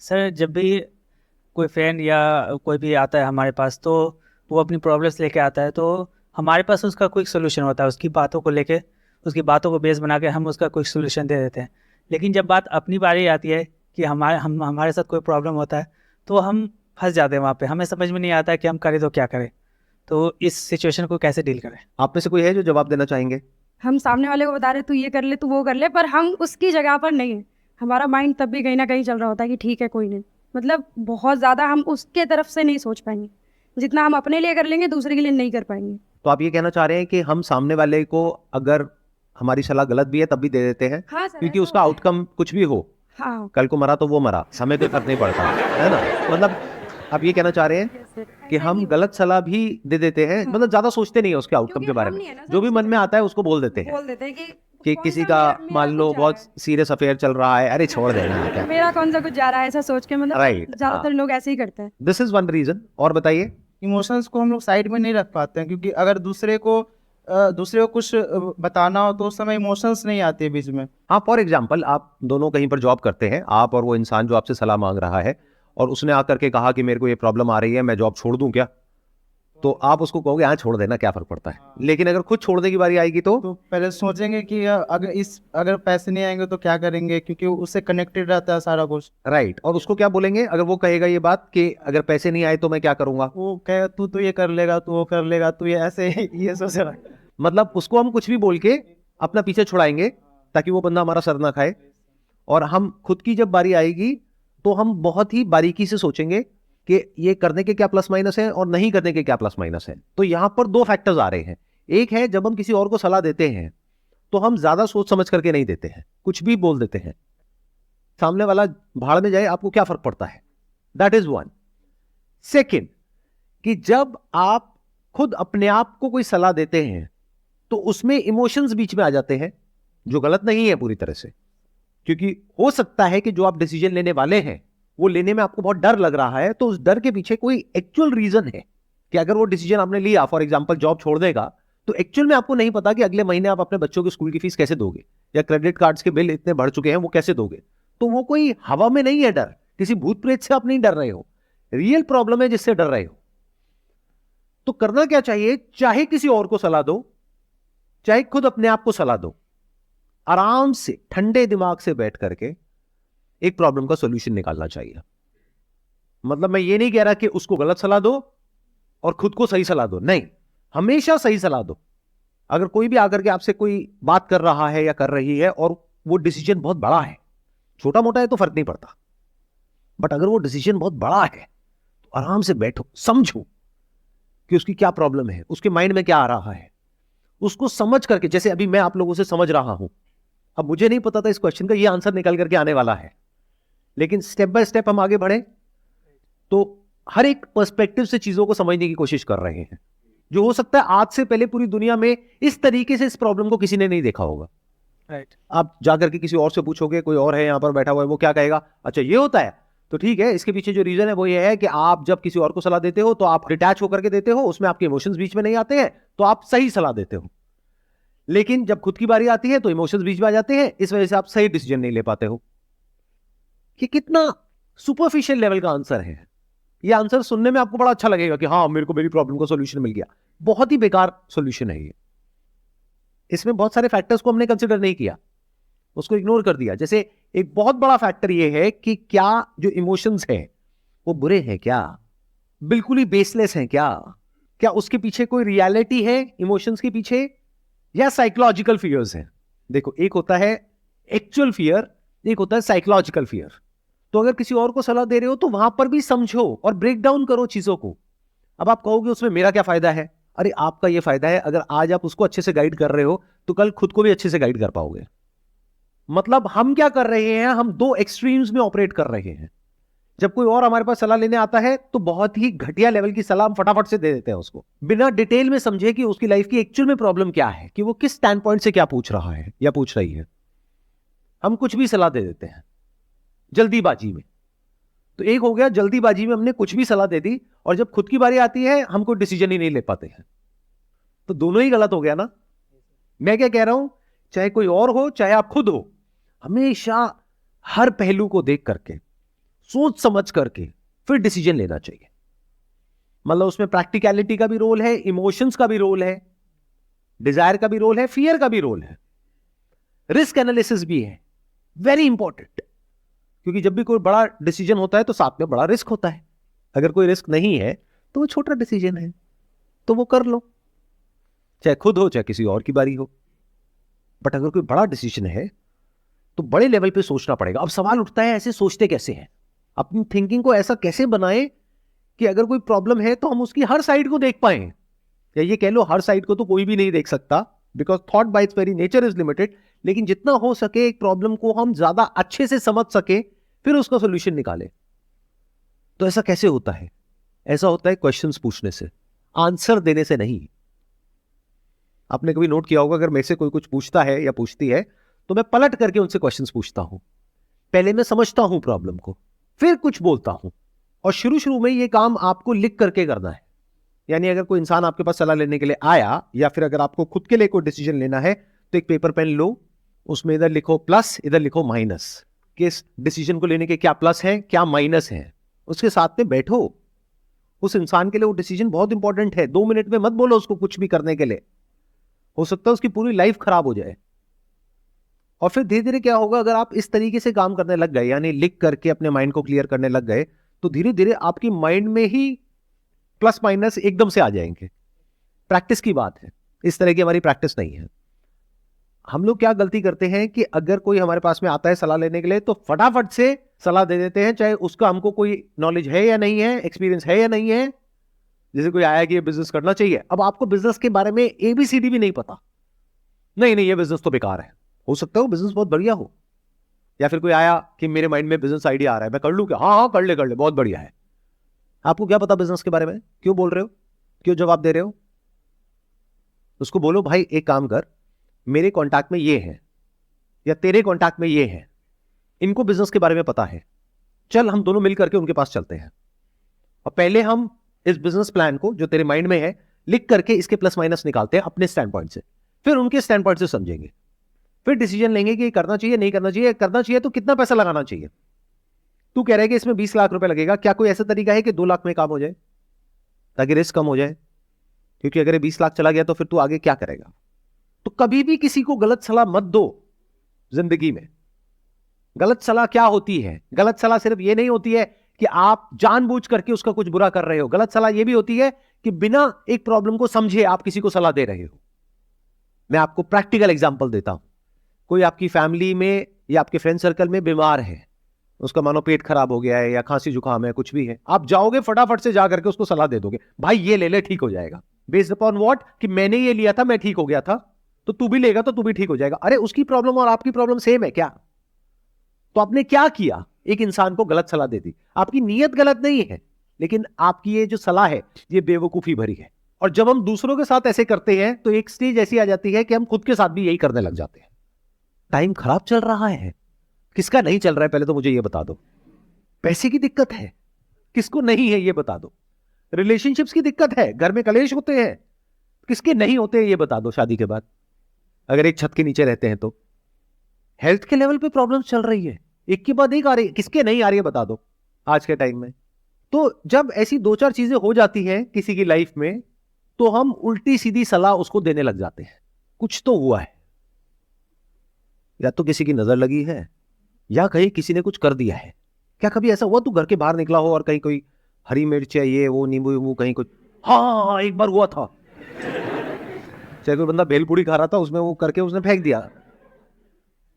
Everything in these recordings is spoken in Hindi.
सर जब भी कोई फ्रेंड या कोई भी आता है हमारे पास, तो वो अपनी प्रॉब्लम्स लेके आता है, तो हमारे पास उसका क्विक सोल्यूशन होता है। उसकी बातों को लेके, उसकी बातों को बेस बना के हम उसका क्विक सोल्यूशन दे देते हैं। लेकिन जब बात अपनी बारी आती है कि हमारे साथ कोई प्रॉब्लम होता है, तो हम फंस जाते हैं वहाँ पे। हमें समझ में नहीं आता है कि हम करें तो क्या करें, तो इस सिचुएशन को कैसे डील करें। आप में से कोई है जो जवाब देना चाहेंगे? हम सामने वाले को बता रहे तू ये कर ले, तू वो कर ले, पर हम उसकी जगह पर नहीं है। हमारा माइंड तब भी कहीं ना कहीं चल रहा होता है कि ठीक है कोई नहीं। मतलब बहुत ज़्यादा हम उसके तरफ से नहीं सोच पाएंगे। जितना हम अपने लिए कर लेंगे दूसरे के लिए नहीं कर पाएंगे। तो आप ये कहना चाह रहे हैं कि हम सामने वाले को अगर हमारी सलाह गलत भी है तब भी दे देते हैं, हाँ सर, क्योंकि ऐसा उसका होता है। आउटकम कुछ भी हो, हाँ। कल को मरा तो वो मरा, हमें कोई फर्क नहीं पड़ता, है ना? मतलब आप ये कहना चाह रहे हैं कि ऐसा ही हम होता गलत सलाह भी दे देते हैं, हाँ। मतलब ज्यादा सोचते नहीं है उसके है। आउटकम क्योंकि के बारे हम में, नहीं है ना सर जो भी उसकी मन में जगह। आता है उसको बोल देते हैं बोल देते हैं कि कौन किसी सा का मेरा मान लो कुछ जा रहा बहुत है। सीरियस अफेयर चल रहा है, अरे छोड़ देना क्या, मेरा कौन सा कुछ जा रहा है, ऐसा सोच के। मतलब राइट? हाँ, ज्यादातर लोग ऐसे ही करते हैं। This is one reason. और बताइए। इमोशंस को हम लोग साइड में नहीं रख पाते हैं, क्योंकि अगर दूसरे को कुछ बताना हो तो उस समय इमोशंस नहीं आते बीच में। हाँ, फॉर एग्जाम्पल आप दोनों कहीं पर जॉब करते हैं, आप और वो इंसान जो आपसे सलाह मांग रहा है, और उसने आकर के कहा कि मेरे को ये प्रॉब्लम आ रही है, मैं जॉब छोड़ दूं क्या? तो आप उसको कहोगे हाँ छोड़ देना, क्या फर्क पड़ता है। लेकिन अगर खुद छोड़ने की बारी आएगी तो तो पहले सोचेंगे कि अगर पैसे नहीं आएंगे तो क्या करेंगे, क्योंकि उससे कनेक्टेड रहता है सारा कुछ। राइट, और उसको क्या बोलेंगे अगर वो कहेगा ये बात कि अगर पैसे नहीं आए तो मैं क्या करूंगा? वो कहेगा तू तो ये कर लेगा, तू वो कर लेगा, तू ये ऐसे ये सोच रहा है। मतलब उसको हम कुछ भी बोल के अपना पीछे छुड़ाएंगे ताकि वो बंदा हमारा सर ना खाए। और हम खुद की जब बारी आएगी तो हम बहुत ही बारीकी से सोचेंगे कि ये करने के क्या प्लस माइनस है और नहीं करने के क्या प्लस माइनस है। तो यहां पर दो फैक्टर्स आ रहे हैं। एक है जब हम किसी और को सलाह देते हैं तो हम ज्यादा सोच समझ करके नहीं देते हैं, कुछ भी बोल देते हैं, सामने वाला भाड़ में जाए, आपको क्या फर्क पड़ता है। That is one. सेकेंड, कि जब आप खुद अपने आप को कोई सलाह देते हैं तो उसमें इमोशंस बीच में आ जाते हैं, जो गलत नहीं है पूरी तरह से, क्योंकि हो सकता है कि जो आप डिसीजन लेने वाले हैं वो लेने में आपको बहुत डर लग रहा है, तो उस डर के पीछे कोई एक्चुअल रीजन है कि अगर वो डिसीजन आपने लिया, फॉर एग्जांपल जॉब छोड़ देगा, तो एक्चुअल में आपको नहीं पता कि अगले महीने आप अपने बच्चों की स्कूल की फीस कैसे दोगे, या क्रेडिट कार्ड्स के बिल इतने बढ़ चुके हैं वो कैसे दोगे। तो वो कोई हवा में नहीं है डर, किसी भूत प्रेत से आप नहीं डर रहे हो, रियल प्रॉब्लम है जिससे डर रहे हो। तो करना क्या चाहिए, चाहे किसी और को सलाह दो, चाहे खुद अपने आप को सलाह दो, आराम से ठंडे दिमाग से बैठ करके एक प्रॉब्लम का सॉल्यूशन निकालना चाहिए। मतलब मैं ये नहीं कह रहा कि उसको गलत सलाह दो और खुद को सही सलाह दो, नहीं, हमेशा सही सलाह दो। अगर कोई भी आकर के आपसे कोई बात कर रहा है या कर रही है और वो डिसीजन बहुत बड़ा है, छोटा मोटा है तो फर्क नहीं पड़ता, बट अगर वो डिसीजन बहुत बड़ा है तो आराम से बैठो, समझो कि उसकी क्या प्रॉब्लम है, उसके माइंड में क्या आ रहा है, उसको समझ करके। जैसे अभी मैं आप लोगों से समझ रहा हूं, अब मुझे नहीं पता था इस क्वेश्चन का ये आंसर निकल करके आने वाला है, लेकिन स्टेप बाय स्टेप हम आगे बढ़े तो हर एक पर्सपेक्टिव से चीजों को समझने की कोशिश कर रहे हैं, जो हो सकता है आज से पहले पूरी दुनिया में इस तरीके से इस प्रॉब्लम को किसी ने नहीं देखा होगा। राइट। आप जाकर के किसी और से पूछोगे, कोई और है यहां पर बैठा हुआ है, वो क्या कहेगा, अच्छा ये होता है, तो ठीक है। इसके पीछे जो रीजन है वो ये है कि आप जब किसी और को सलाह देते हो तो आप डिटैच होकर के देते हो, उसमें आपके इमोशंस बीच में नहीं आते हैं, तो आप सही सलाह देते हो। लेकिन जब खुद की बारी आती है तो इमोशंस बीच में आ जाते हैं, इस वजह से आप सही डिसीजन नहीं ले पाते हो। कि कितना सुपरफिशियल लेवल का आंसर है। ये आंसर सुनने में आपको बड़ा अच्छा लगेगा कि हाँ मेरे को मेरी प्रॉब्लम का सॉल्यूशन मिल गया, बहुत ही बेकार सॉल्यूशन है ये। इसमें बहुत सारे फैक्टर्स को हमने कंसिडर नहीं किया, उसको इग्नोर कर दिया। जैसे एक बहुत बड़ा फैक्टर ये है कि क्या जो इमोशंस हैं वो बुरे हैं क्या, बिल्कुल ही बेसलेस हैं क्या उसके पीछे कोई रियलिटी है इमोशंस के पीछे, या साइकोलॉजिकल फियर्स हैं। देखो, एक होता है एक्चुअल फियर, एक होता है साइकोलॉजिकल फियर। तो अगर किसी और को सलाह दे रहे हो तो वहां पर भी समझो और ब्रेक डाउन करो चीजों को। अब आप कहोगे उसमें मेरा क्या फायदा है, अरे आपका ये फायदा है, अगर आज आप उसको अच्छे से गाइड कर रहे हो तो कल खुद को भी अच्छे से गाइड कर पाओगे। मतलब हम क्या कर रहे हैं, हम दो एक्सट्रीम्स में ऑपरेट कर रहे हैं। जब कोई और हमारे पास सलाह लेने आता है तो बहुत ही घटिया लेवल की सलाह हम फटाफट से दे देते हैं उसको, बिना डिटेल में समझे कि उसकी लाइफ की एक्चुअल में प्रॉब्लम क्या है, कि वो किस स्टैंड पॉइंट से क्या पूछ रहा है या पूछ रही है। हम कुछ भी सलाह दे देते हैं जल्दीबाजी में। तो एक हो गया, जल्दीबाजी में हमने कुछ भी सलाह दे दी, और जब खुद की बारी आती है हम कोई डिसीजन ही नहीं ले पाते हैं। तो दोनों ही गलत हो गया ना। मैं क्या कह रहा हूं, चाहे कोई और हो चाहे आप खुद हो, हमेशा हर पहलू को देख करके सोच समझ करके फिर डिसीजन लेना चाहिए। मतलब उसमें प्रैक्टिकलिटी का भी रोल है, इमोशंस का भी रोल है, डिजायर का भी रोल है, फियर का भी रोल है, रिस्क एनालिसिस भी है, वेरी इंपॉर्टेंट। क्योंकि जब भी कोई बड़ा डिसीजन होता है तो साथ में बड़ा रिस्क होता है। अगर कोई रिस्क नहीं है तो वो छोटा डिसीजन है, तो वो कर लो, चाहे खुद हो चाहे किसी और की बारी हो। बट अगर कोई बड़ा डिसीजन है तो बड़े लेवल पे सोचना पड़ेगा। अब सवाल उठता है, ऐसे सोचते कैसे हैं? अपनी थिंकिंग को ऐसा कैसे बनाएं कि अगर कोई प्रॉब्लम है तो हम उसकी हर साइड को देख पाए, या ये कह लो हर साइड को तो कोई भी नहीं देख सकता, because thought bye it's very nature is limited. लेकिन जितना हो सके एक प्रॉब्लम को हम ज्यादा अच्छे से समझ सके, फिर उसका सोल्यूशन निकाले। तो ऐसा कैसे होता है? ऐसा होता है क्वेश्चंस पूछने से, आंसर देने से नहीं। आपने कभी नोट किया होगा, अगर मेरे से कोई कुछ पूछता है या पूछती है तो मैं पलट करके उनसे क्वेश्चंस पूछता हूं। पहले मैं समझता हूं प्रॉब्लम को, फिर कुछ बोलता हूं। और शुरू शुरू में ये काम आपको लिख करके करना है। यानी अगर कोई इंसान आपके पास सलाह लेने के लिए आया, या फिर अगर आपको खुद के लिए कोई डिसीजन लेना है, तो एक पेपर पेन लो, उसमें इधर लिखो प्लस, इधर लिखो माइनस, कि इस डिसीजन को लेने के क्या प्लस है क्या माइनस है। उसके साथ में बैठो। उस इंसान के लिए वो डिसीजन बहुत इंपॉर्टेंट है। 2 मिनट में मत बोलो उसको कुछ भी करने के लिए, हो सकता है उसकी पूरी लाइफ खराब हो जाए। और फिर धीरे धीरे क्या होगा, अगर आप इस तरीके से काम करने लग गए, यानी लिख करके अपने माइंड को क्लियर करने लग गए, तो धीरे धीरे आपकी माइंड में ही प्लस माइनस एकदम से आ जाएंगे। प्रैक्टिस की बात है, इस तरह की हमारी प्रैक्टिस नहीं है। हम लोग क्या गलती करते हैं कि अगर कोई हमारे पास में आता है सलाह लेने के लिए, तो फटाफट से सलाह दे देते हैं, चाहे उसका हमको कोई नॉलेज है या नहीं है, एक्सपीरियंस है या नहीं है। जैसे कोई आया कि ये बिजनेस करना चाहिए, अब आपको बिजनेस के बारे में एबीसीडी भी नहीं पता, नहीं नहीं ये बिजनेस तो बेकार है। हो सकता है वो बिजनेस बहुत बढ़िया हो। या फिर कोई आया कि मेरे माइंड में बिजनेस आइडिया आ रहा है, मैं कर लूं क्या? हाँ हाँ कर ले बहुत बढ़िया है। आपको क्या पता बिजनेस के बारे में? क्यों बोल रहे हो, क्यों जवाब दे रहे हो? उसको बोलो भाई एक काम कर, मेरे कॉन्टैक्ट में ये है, या तेरे कॉन्टैक्ट में ये है, इनको बिजनेस के बारे में पता है, चल हम दोनों मिल करके उनके पास चलते हैं, और पहले हम इस बिजनेस प्लान को जो तेरे माइंड में है लिख करके इसके प्लस माइनस निकालते हैं अपने स्टैंड पॉइंट से, फिर उनके स्टैंड पॉइंट से समझेंगे, फिर डिसीजन लेंगे कि करना चाहिए नहीं करना चाहिए, करना चाहिए तो कितना पैसा लगाना चाहिए। तू कह रहा है कि इसमें 20 लाख रुपए लगेगा, क्या कोई ऐसा तरीका है कि 2 लाख में काम हो जाए, ताकि रिस्क कम हो जाए? क्योंकि अगर 20 लाख चला गया तो फिर तू आगे क्या करेगा? तो कभी भी किसी को गलत सलाह मत दो। जिंदगी में गलत सलाह क्या होती है? गलत सलाह सिर्फ ये नहीं होती है कि आप जानबूझ करके उसका कुछ बुरा कर रहे हो। गलत सलाह यह भी होती है कि बिना एक प्रॉब्लम को समझे आप किसी को सलाह दे रहे हो। मैं आपको प्रैक्टिकल एग्जांपल देता हूं। कोई आपकी फैमिली में या आपके फ्रेंड सर्कल में बीमार है, उसका मानो पेट खराब हो गया है या खांसी जुकाम है, कुछ भी है, आप जाओगे फटाफट से जा करके उसको सलाह दे दोगे, भाई ये ले ले ठीक हो जाएगा। Based upon what? कि मैंने ये लिया था मैं ठीक हो गया था, तो तू भी लेगा तो तू भी ठीक हो जाएगा। अरे उसकी प्रॉब्लम और आपकी प्रॉब्लम सेम है क्या? तो आपने क्या किया? एक इंसान को गलत सलाह दे दी। आपकी नीयत गलत नहीं है, लेकिन आपकी ये जो सलाह है ये बेवकूफी भरी है। और जब हम दूसरों के साथ ऐसे करते हैं तो एक स्टेज ऐसी आ जाती है कि हम खुद के साथ भी यही करने लग जाते हैं। टाइम खराब चल रहा है, किसका नहीं चल रहा है पहले तो मुझे ये बता दो। पैसे की दिक्कत है, किसको नहीं है ये बता दो। रिलेशनशिप्स की दिक्कत है, घर में कलेश होते हैं, किसके नहीं होते हैं ये बता दो। शादी के बाद अगर एक छत के नीचे रहते हैं तो हेल्थ के लेवल पे प्रॉब्लम चल रही है, एक के बाद एक आ रही है, किसके नहीं आ रही है बता दो आज के टाइम में। तो जब ऐसी 2-4 चीजें हो जाती हैं किसी की लाइफ में, तो हम उल्टी सीधी सलाह उसको देने लग जाते हैं। कुछ तो हुआ है, या तो किसी की नजर लगी है, या कहीं किसी ने कुछ कर दिया है। क्या कभी ऐसा हुआ तू घर के बाहर निकला हो और कहीं कोई हरी मिर्च है, ये वो नींबू वींबू कहीं कुछ? हाँ एक बार हुआ था, चाहे कोई बंदा भेलपूरी खा रहा था, उसमें वो करके उसने फेंक दिया।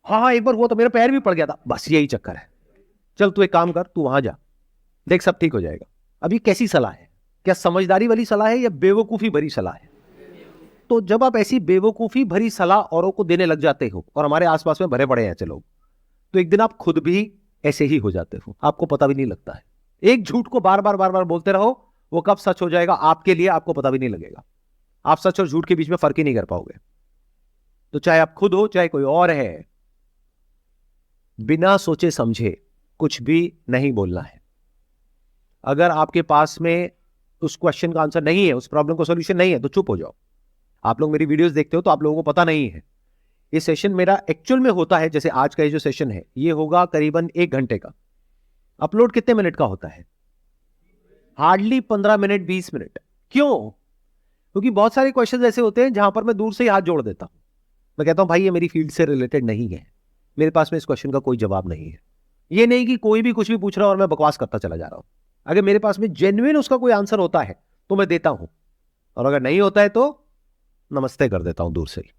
हाँ एक बार हुआ था, मेरा पैर भी पड़ गया था। बस यही चक्कर है। चल तू एक काम कर, तू वहां जा, देख सब ठीक हो जाएगा। अब ये कैसी सलाह है? क्या समझदारी वाली सलाह है या बेवकूफी भरी सलाह है? तो जब आप ऐसी बेवकूफी भरी सलाह औरों को देने लग जाते हो, और हमारे आसपास में भरे पड़े हैं ऐसे लोग, तो एक दिन आप खुद भी ऐसे ही हो जाते हो, आपको पता भी नहीं लगता है। एक झूठ को बार बार बोलते रहो, वो कब सच हो जाएगा आपके लिए आपको पता भी नहीं लगेगा। आप सच और झूठ के बीच में फर्क ही नहीं कर पाओगे। तो चाहे आप खुद हो चाहे कोई और है, बिना सोचे समझे कुछ भी नहीं बोलना है। अगर आपके पास में उस क्वेश्चन का आंसर नहीं है, उस प्रॉब्लम का सॉल्यूशन नहीं है, तो चुप हो जाओ। आप लोग मेरी वीडियोस देखते हो तो आप लोगों को पता नहीं है, ये सेशन मेरा एक्चुअल में होता है, जैसे आज का ये जो सेशन है ये होगा करीबन 1 घंटे का। अपलोड कितने मिनट का होता है? Hardly 15 minute 20 minute. क्यों? क्योंकि बहुत सारे क्वेश्चन ऐसे होते हैं जहां पर मैं दूर से ही हाथ जोड़ देता हूं, मैं कहता हूं भाई ये मेरी फील्ड से रिलेटेड नहीं है, मेरे पास में इस क्वेश्चन का कोई जवाब नहीं है। ये नहीं कि कोई भी कुछ भी पूछ रहा और मैं बकवास करता चला जा रहा हूं। अगर मेरे पास में जेन्युइन उसका कोई आंसर होता है तो मैं देता हूं, और अगर नहीं होता है तो नमस्ते कर देता हूं दूर से ही।